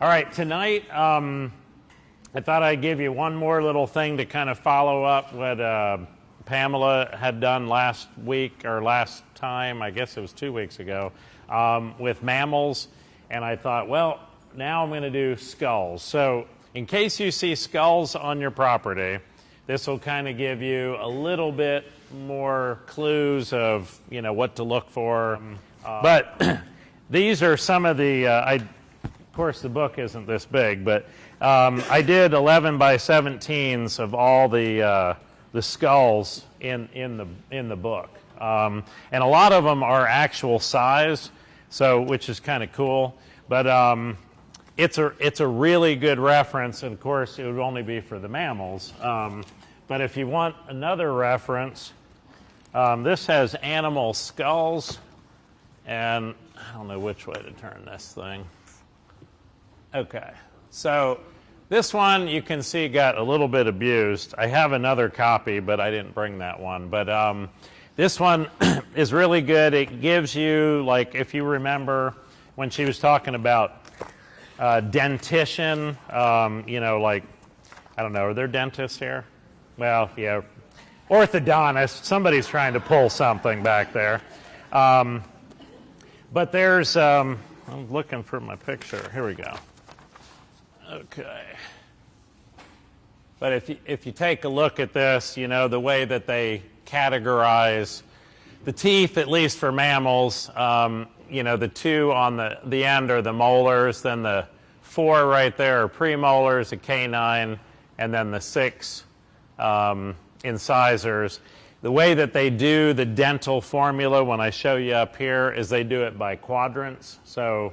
All right, tonight I thought I'd give you one more little thing to kind of follow up what Pamela had done last week, or last time, I guess it was 2 weeks ago, with mammals. And I thought, well, now I'm going to do skulls. So in case you see skulls on your property, this will kind of give you a little bit more clues of, you know, what to look for. But these are some of the, of course the book isn't this big, but I did 11 by 17s of all the skulls in the book. And a lot of them are actual size, so which is kind of cool. But it's a really good reference, and of course it would only be for the mammals. But if you want another reference, this has animal skulls, and I don't know which way to turn this thing. Okay, so this one you can see got a little bit abused. I have another copy, but I didn't bring that one. But this one is really good. It gives you, like, if you remember when she was talking about dentition, you know, like, I don't know, are there dentists here? Well, yeah, orthodontist. Somebody's trying to pull something back there. But there's, I'm looking for my picture. Here we go. Okay. But if you take a look at this, you know, the way that they categorize the teeth, at least for mammals, you know, the two on the end are the molars, then the 4 right there are premolars, a canine, and then the 6 incisors. The way that they do the dental formula when I show you up here is they do it by quadrants. So,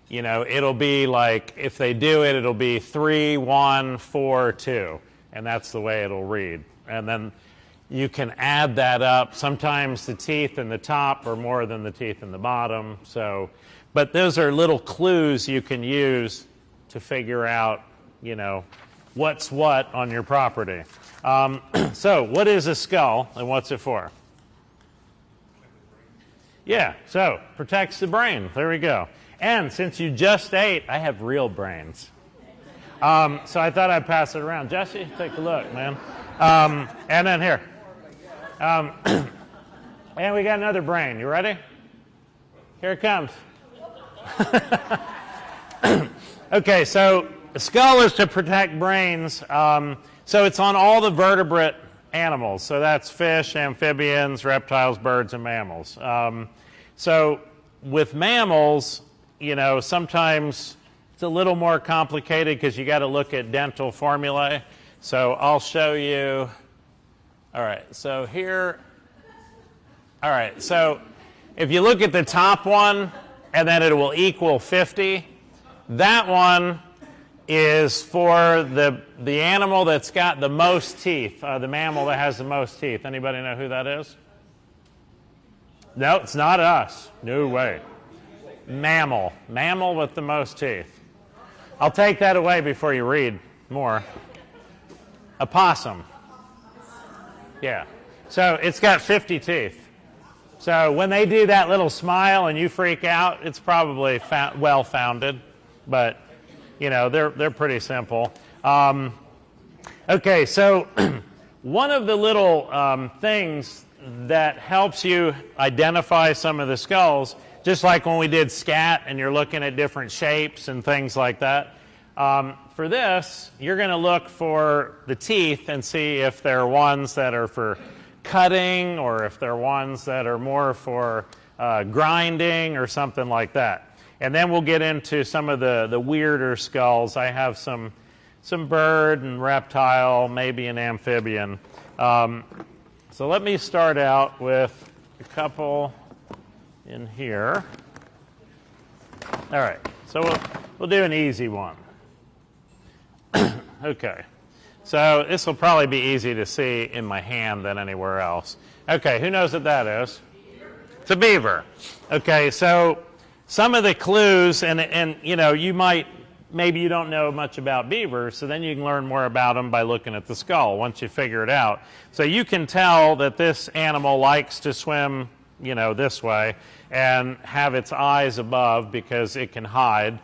you know, it'll be like, if they do it, it'll be 3, 1, 4, 2. And that's the way it'll read. And then you can add that up. Sometimes the teeth in the top are more than the teeth in the bottom. So, but those are little clues you can use to figure out, you know, what's what on your property. So what is a skull and what's it for? Yeah, so protects the brain. There we go. And since you just ate, I have real brains. So I thought I'd pass it around. Jesse, take a look, man. And then here. And we got another brain. You ready? Here it comes. Okay, so the skull is to protect brains. So it's on all the vertebrate animals. So that's fish, amphibians, reptiles, birds, and mammals. So with mammals, you know, sometimes it's a little more complicated because you got to look at dental formulae. So I'll show you. All right, so here. All right, so if you look at the top one, and then it will equal 50, that one is for the animal that's got the most teeth, the mammal that has the most teeth. Anybody know who that is? No, it's not us. No way. Mammal. Mammal with the most teeth. I'll take that away before you read more. A possum. Yeah. So it's got 50 teeth. So when they do that little smile and you freak out, it's probably well-founded. But, you know, they're pretty simple. Okay, so one of the little things that helps you identify some of the skulls, just like when we did scat and you're looking at different shapes and things like that, for this, you're going to look for the teeth and see if they're ones that are for cutting or if they're ones that are more for grinding or something like that. And then we'll get into some of the weirder skulls. I have some bird and reptile, maybe an amphibian. So let me start out with a couple in here. All right, so we'll do an easy one. Okay, so this will probably be easy to see in my hand than anywhere else. Okay, who knows what that is? It's a beaver. Okay, so some of the clues, and you know, maybe you don't know much about beavers, so then you can learn more about them by looking at the skull once you figure it out. So you can tell that this animal likes to swim, you know, this way and have its eyes above because it can hide.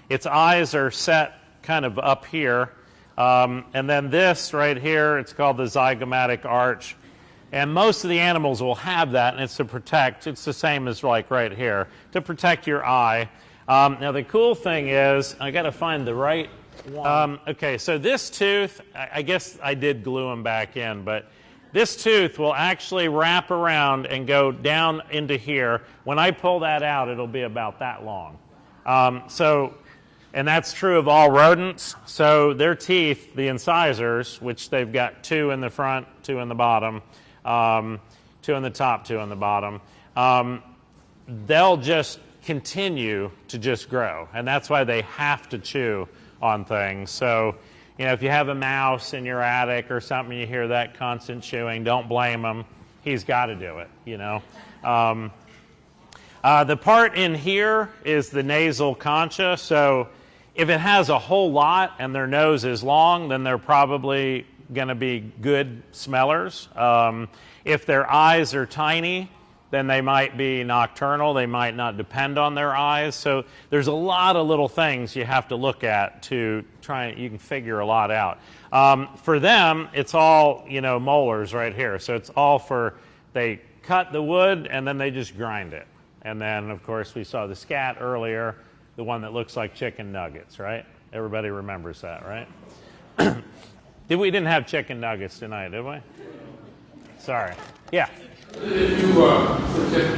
Its eyes are set kind of up here. And then this right here, it's called the zygomatic arch. And most of the animals will have that, and it's to protect. It's the same as like right here, to protect your eye. Now the cool thing is, I got to find the right one. Okay, so this tooth, I guess I did glue them back in, but this tooth will actually wrap around and go down into here. When I pull that out, it'll be about that long. And that's true of all rodents. So their teeth, the incisors, which they've got 2 in the front, 2 in the bottom, 2 in the top, 2 in the bottom, they'll just continue to just grow. And that's why they have to chew on things. So, you know, if you have a mouse in your attic or something, you hear that constant chewing, don't blame him. He's got to do it, you know. The part in here is the nasal concha. So if it has a whole lot and their nose is long, then they're probably going to be good smellers. If their eyes are tiny, then they might be nocturnal. They might not depend on their eyes. So there's a lot of little things you have to look at to try. You can figure a lot out. For them, it's all, you know, molars right here. So it's all for, they cut the wood and then they just grind it. And then, of course, we saw the scat earlier, the one that looks like chicken nuggets, right? Everybody remembers that, right? We didn't have chicken nuggets tonight, did we? Sorry. Yeah. If you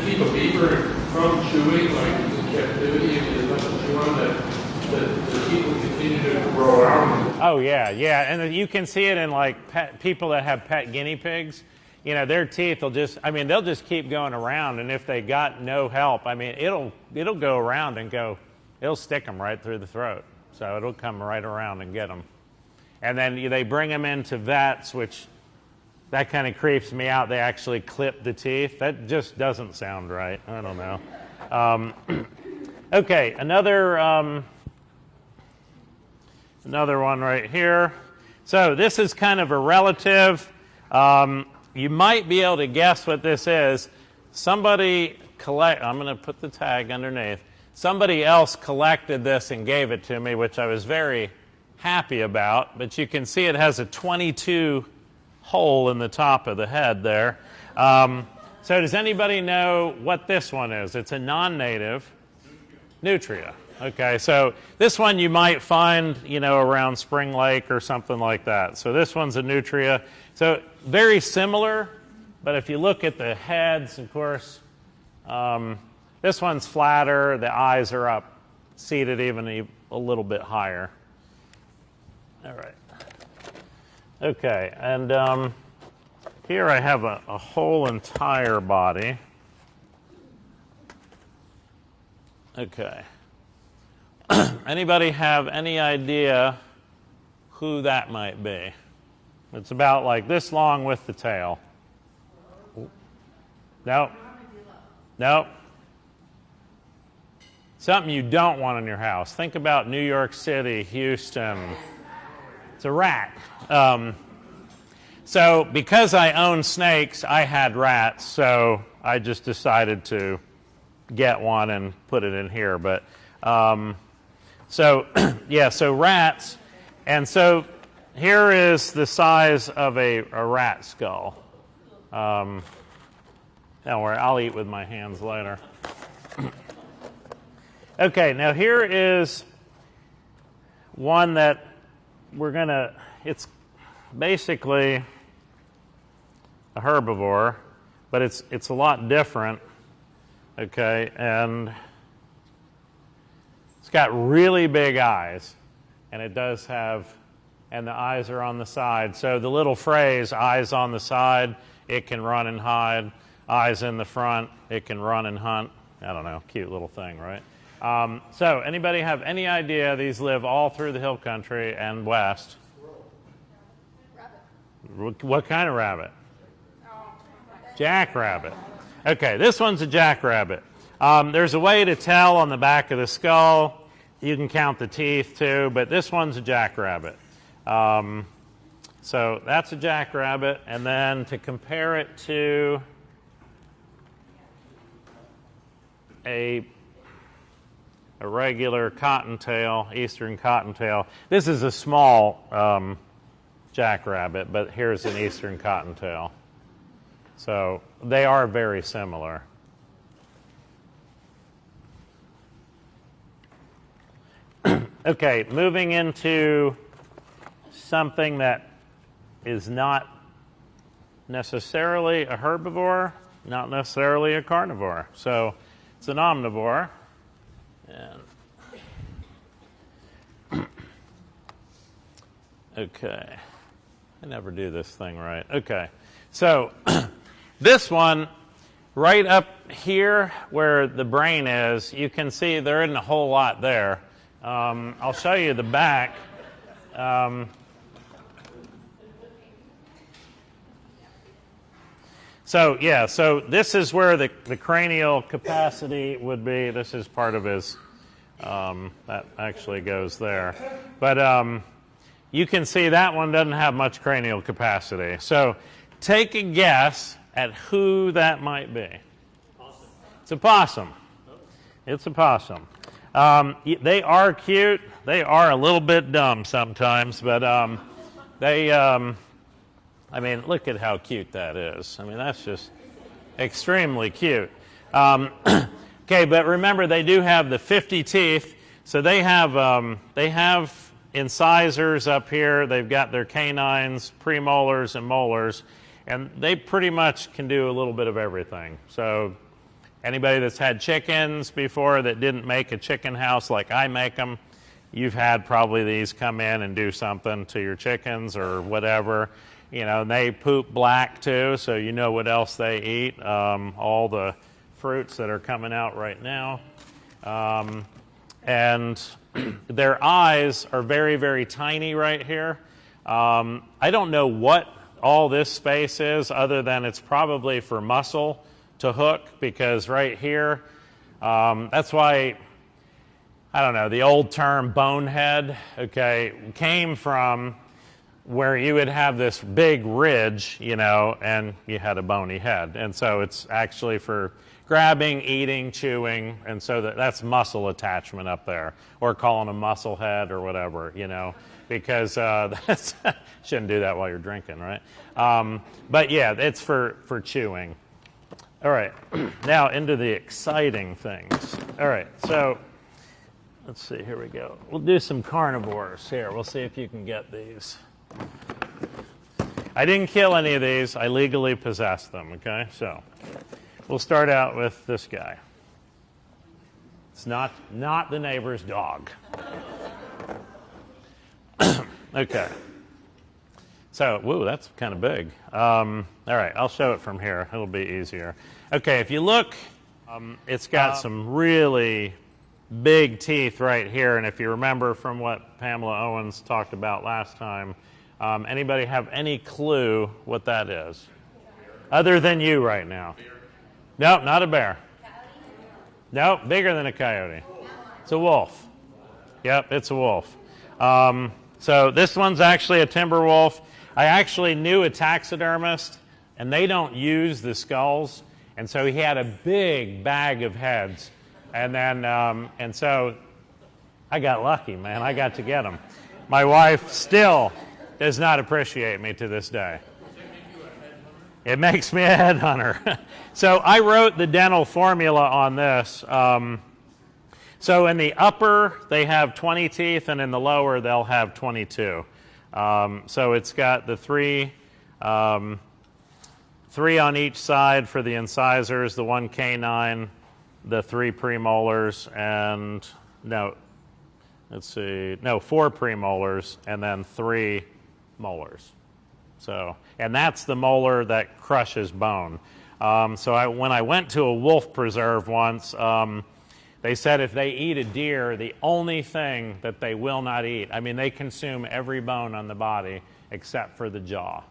keep a beaver from chewing, like in captivity, and you let them chew on that, the teeth will continue to grow around. Oh, yeah, yeah. And you can see it in, like, people that have pet guinea pigs. You know, their teeth will just, I mean, they'll just keep going around. And if they got no help, I mean, it'll go around and go, it'll stick them right through the throat. So it'll come right around and get them. And then they bring them into vets, which that kind of creeps me out. They actually clip the teeth. That just doesn't sound right. I don't know. Okay, another one right here. So this is kind of a relative. You might be able to guess what this is. Somebody I'm going to put the tag underneath. Somebody else collected this and gave it to me, which I was very happy about. But you can see it has a 22 hole in the top of the head there. So does anybody know what this one is? It's a non-native nutria. Okay, so this one you might find, you know, around Spring Lake or something like that. So this one's a nutria. So very similar, but if you look at the heads, of course, this one's flatter. The eyes are up, seated even a little bit higher. All right. Okay, and here I have a whole entire body. Okay. Anybody have any idea who that might be? It's about like this long with the tail. Nope. Nope. Something you don't want in your house. Think about New York City, Houston. It's a rat. So because I own snakes, I had rats, so I just decided to get one and put it in here. But so yeah, so rats. And so here is the size of a rat skull. Don't worry, I'll eat with my hands later. Okay, now here is one that it's basically a herbivore, but it's a lot different. Okay, and it's got really big eyes, and it does have, and the eyes are on the side. So the little phrase, eyes on the side, it can run and hide. Eyes in the front, it can run and hunt. I don't know, cute little thing, right? So anybody have any idea? These live all through the hill country and west. Rabbit. What kind of rabbit? Jackrabbit. Okay, this one's a jackrabbit. There's a way to tell on the back of the skull. You can count the teeth too, but this one's a jackrabbit. So that's a jackrabbit, and then to compare it to a a regular cottontail, eastern cottontail. This is a small jackrabbit, but here's an eastern cottontail. So they are very similar. Okay, moving into something that is not necessarily a herbivore, not necessarily a carnivore. So it's an omnivore. And okay, I never do this thing right. Okay, so this one, right up here where the brain is, you can see there isn't a whole lot there. I'll show you the back. So yeah, so this is where the cranial capacity would be. This is part of his, that actually goes there. But you can see that one doesn't have much cranial capacity. So take a guess at who that might be. Possum. It's a possum. It's a possum. They are cute. They are a little bit dumb sometimes, but they, I mean, look at how cute that is. I mean, that's just extremely cute. Okay, but remember, they do have the 50 teeth, so they have incisors up here. They've got their canines, premolars, and molars, and they pretty much can do a little bit of everything. So anybody that's had chickens before that didn't make a chicken house like I make them, you've had probably these come in and do something to your chickens or whatever. You know, and they poop black too, so you know what else they eat. All the fruits that are coming out right now. And their eyes are very, very tiny right here. I don't know what all this space is other than it's probably for muscle to hook, because right here, that's why, I don't know, the old term bonehead, okay, came from where you would have this big ridge, you know, and you had a bony head. And so it's actually for grabbing, eating, chewing, and so that's muscle attachment up there, or calling a muscle head or whatever, you know, because that's shouldn't do that while you're drinking, right? But yeah, it's for chewing. All right, now into the exciting things. All right, so let's see, here we go. We'll do some carnivores here. We'll see if you can get these. I didn't kill any of these. I legally possess them, okay? So we'll start out with this guy. It's not the neighbor's dog. Okay. So, whoa, that's kind of big. All right, I'll show it from here. It'll be easier. Okay, if you look, it's got some really big teeth right here. And if you remember from what Pamela Owens talked about last time, anybody have any clue what that is? Other than you right now. Nope, not a bear. Nope, bigger than a coyote. It's a wolf. Yep, it's a wolf. So this one's actually a timber wolf. I actually knew a taxidermist, and they don't use the skulls, and so he had a big bag of heads, and then and so I got lucky, man. I got to get them. My wife still does not appreciate me to this day. It makes me a headhunter. So I wrote the dental formula on this. So in the upper, they have 20 teeth, and in the lower, they'll have 22. So it's got the three on each side for the incisors, the one canine, the 3 premolars, and four premolars, and then 3 molars. So, and that's the molar that crushes bone. So when I went to a wolf preserve once, they said if they eat a deer, the only thing that they will not eat, I mean, they consume every bone on the body except for the jaw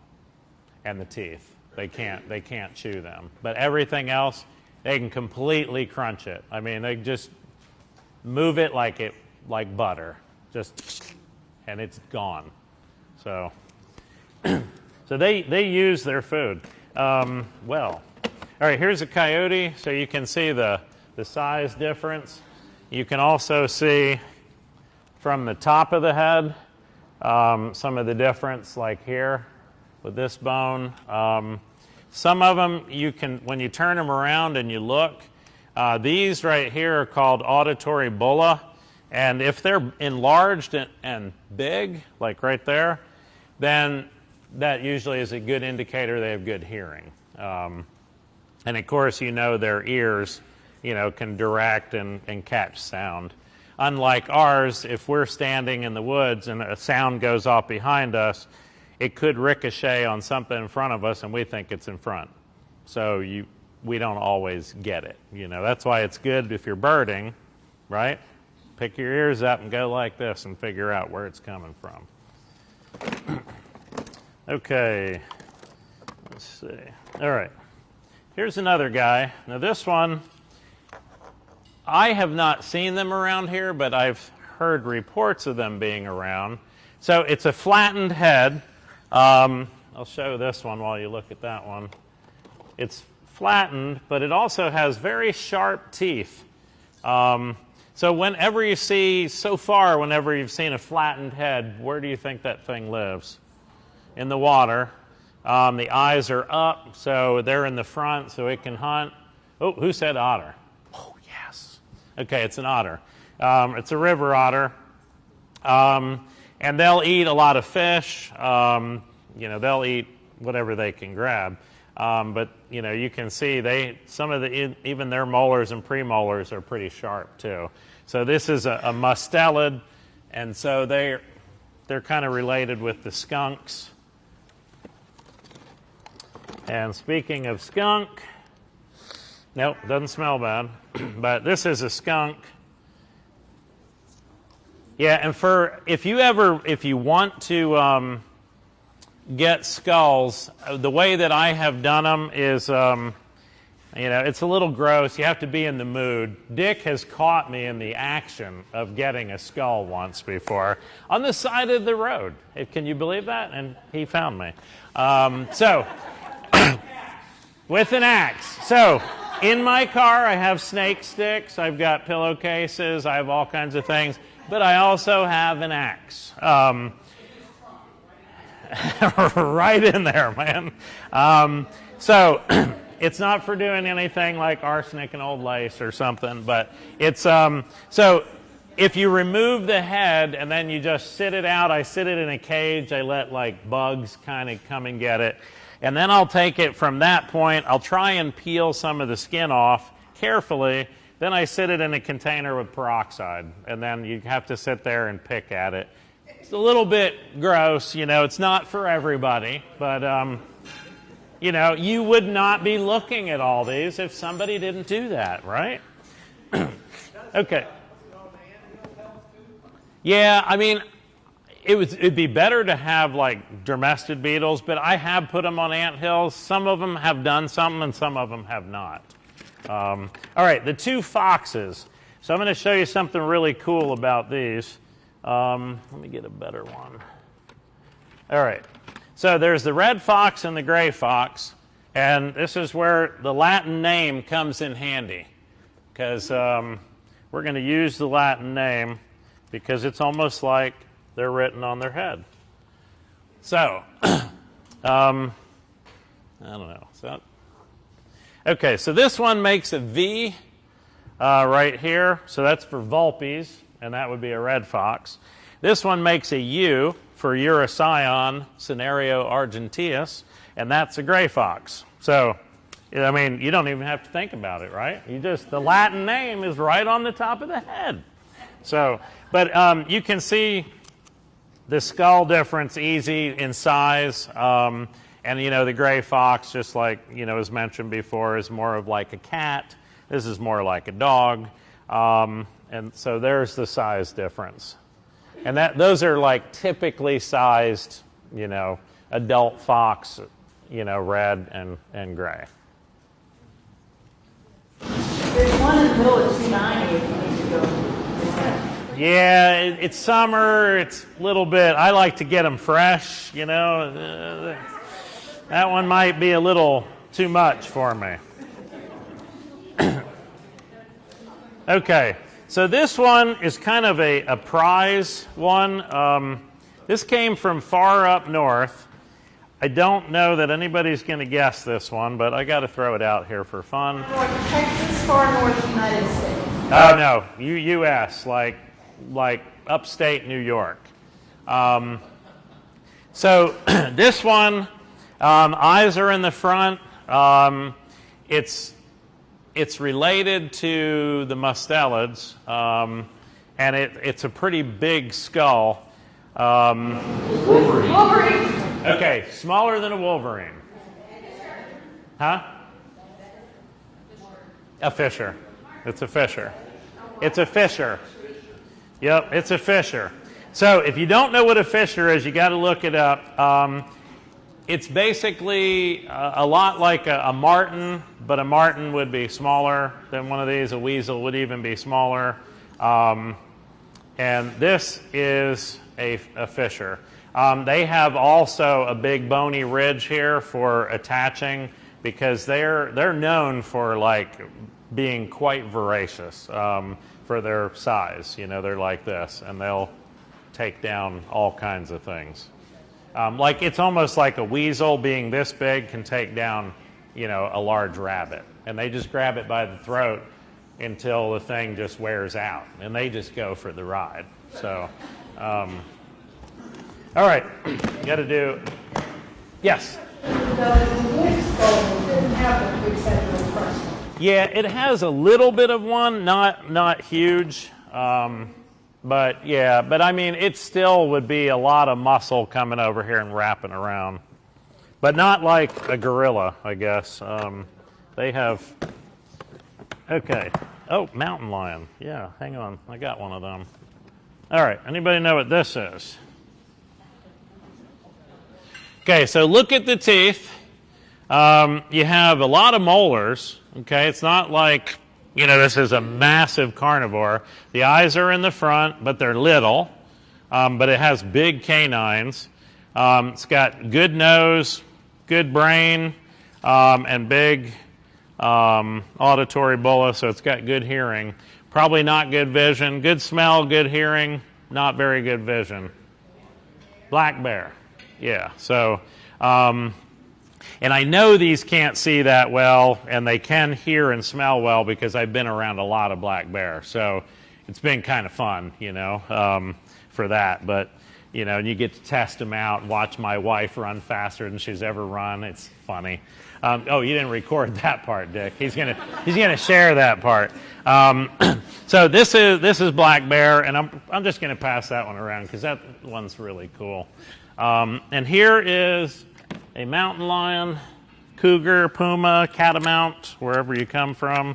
and the teeth. They can't chew them. But everything else, they can completely crunch it. I mean, they just move it like butter, and it's gone. So, so they use their food well. All right, here's a coyote, so you can see the size difference. You can also see from the top of the head some of the difference, like here with this bone. Some of them you can, when you turn them around and you look, these right here are called auditory bulla, and if they're enlarged and big, like right there, then that usually is a good indicator they have good hearing. And of course, you know, their ears, you know, can direct and catch sound. Unlike ours, if we're standing in the woods and a sound goes off behind us, it could ricochet on something in front of us and we think it's in front. So we don't always get it. You know, that's why it's good if you're birding, right? Pick your ears up and go like this and figure out where it's coming from. Okay, let's see. All right, here's another guy. Now this one, I have not seen them around here, but I've heard reports of them being around. So it's a flattened head. I'll show this one while you look at that one. It's flattened, but it also has very sharp teeth. So whenever you see, so far, whenever you've seen a flattened head, where do you think that thing lives? In the water. The eyes are up, so they're in the front, so it can hunt. Oh, who said otter? Oh, yes. Okay, it's an otter. It's a river otter. And they'll eat a lot of fish. You know, they'll eat whatever they can grab. But, you know, you can see some of even their molars and premolars are pretty sharp, too. So this is a mustelid, and so they're kind of related with the skunks. And speaking of skunk, nope, doesn't smell bad, but this is a skunk. Yeah, and if you want to get skulls, the way that I have done them is, you know, it's a little gross. You have to be in the mood. Dick has caught me in the action of getting a skull once before on the side of the road. Can you believe that? And he found me. So, with an axe. So, in my car, I have snake sticks. I've got pillowcases. I have all kinds of things. But I also have an axe. Right in there, man. So it's not for doing anything like arsenic and old lace or something, but it's so if you remove the head and then you just sit it out, I sit it in a cage, I let like bugs kind of come and get it, and then I'll take it from that point, I'll try and peel some of the skin off carefully, then I sit it in a container with peroxide, and then you have to sit there and pick at it. It's a little bit gross, you know, it's not for everybody, but you know, you would not be looking at all these if somebody didn't do that, right? Okay. Yeah, I mean, it'd be better to have like domestic beetles, but I have put them on anthills. Some of them have done something and some of them have not. All right, the two foxes. So I'm going to show you something really cool about these. Let me get a better one. All right. So there's the red fox and the gray fox, and this is where the Latin name comes in handy, because we're going to use the Latin name because it's almost like they're written on their head. So, I don't know. Okay, so this one makes a V right here, so that's for vulpes, and that would be a red fox. This one makes a U for Urocyon Cinerio argenteus, and that's a gray fox. So, I mean, you don't even have to think about it, right? The Latin name is right on the top of the head. So, but you can see the skull difference easy in size, and you know, the gray fox, just like, you know, as mentioned before, is more of like a cat. This is more like a dog, and so there's the size difference. And those are like typically sized, you know, adult fox, you know, red and gray. There's one in the village, C90, if you need to go. Yeah, it's summer, it's a little bit, I like to get them fresh, you know. That one might be a little too much for me. Okay. So this one is kind of a prize one. This came from far up north. I don't know that anybody's going to guess this one, but I got to throw it out here for fun. North Texas, far north United States. Oh no, U.S. like upstate New York. So this one, eyes are in the front. It's related to the mustelids, and it's a pretty big skull. Wolverine. Wolverine. Okay, smaller than a wolverine. Huh? A fisher. It's a fisher. It's a fisher. Yep, it's a fisher. So if you don't know what a fisher is, you got to look it up. It's basically a lot like a marten, but a marten would be smaller than one of these. A weasel would even be smaller. And this is a fisher. They have also a big bony ridge here for attaching because they're known for like being quite voracious for their size. You know, they're like this, and they'll take down all kinds of things. Like it's almost like a weasel being this big can take down, you know, a large rabbit, and they just grab it by the throat until the thing just wears out, and they just go for the ride. So, all right, got to do. Yes. Yeah, it has a little bit of one, not huge. But yeah, but I mean, it still would be a lot of muscle coming over here and wrapping around. But not like a gorilla, I guess. They have, okay. Oh, mountain lion. Yeah, hang on. I got one of them. All right, anybody know what this is? Okay, so look at the teeth. You have a lot of molars. Okay, it's not like, you know, this is a massive carnivore. The eyes are in the front, but they're little. But it has big canines. It's got good nose, good brain, and big auditory bulla, so it's got good hearing. Probably not good vision. Good smell, good hearing, not very good vision. Black bear. Yeah, so... and I know these can't see that well, and they can hear and smell well because I've been around a lot of black bear. So it's been kind of fun, you know, for that. But, you know, and you get to test them out, watch my wife run faster than she's ever run. It's funny. Oh, you didn't record that part, Dick. He's gonna share that part. So this is black bear, and I'm just gonna pass that one around because that one's really cool. And here is a mountain lion, cougar, puma, catamount, wherever you come from.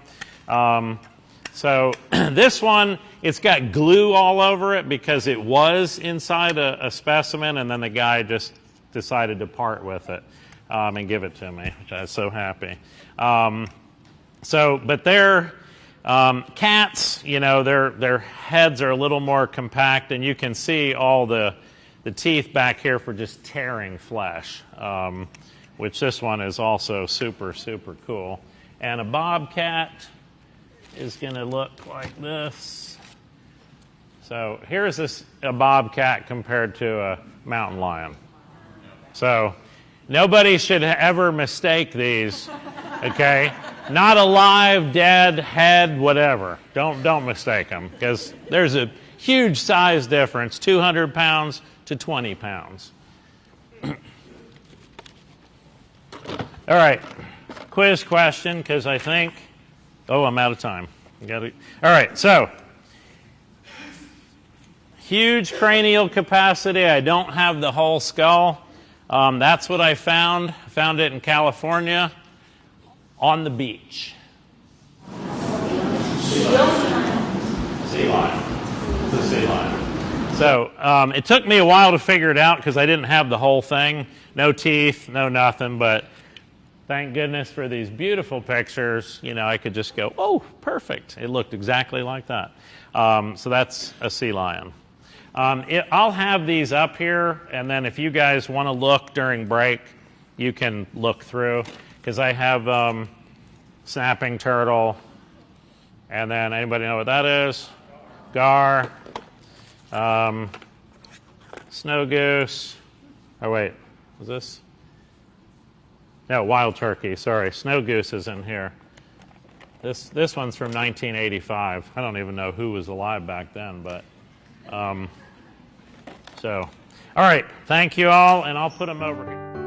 So this one, it's got glue all over it because it was inside a specimen, and then the guy just decided to part with it and give it to me, which I was so happy. But they're cats, you know, their heads are a little more compact, and you can see all the teeth back here for just tearing flesh, which this one is also super, super cool. And a bobcat is going to look like this. So here's a bobcat compared to a mountain lion. So nobody should ever mistake these, okay? Not alive, dead, head, whatever. Don't mistake them, because there's a huge size difference, 200 pounds to 20 pounds. All right, quiz question, because I think, I'm out of time. All right, so huge cranial capacity. I don't have the whole skull. That's what I found. I found it in California on the beach. Sea lion. It's a sea lion. So it took me a while to figure it out because I didn't have the whole thing. No teeth, no nothing, but thank goodness for these beautiful pictures. You know, I could just go, oh, perfect. It looked exactly like that. So that's a sea lion. I'll have these up here, and then if you guys want to look during break, you can look through, because I have snapping turtle, and then anybody know what that is? gar, snow goose. Oh wait, is this? No, wild turkey. Sorry, snow goose is in here. This one's from 1985. I don't even know who was alive back then, but so. All right, thank you all, and I'll put them over here.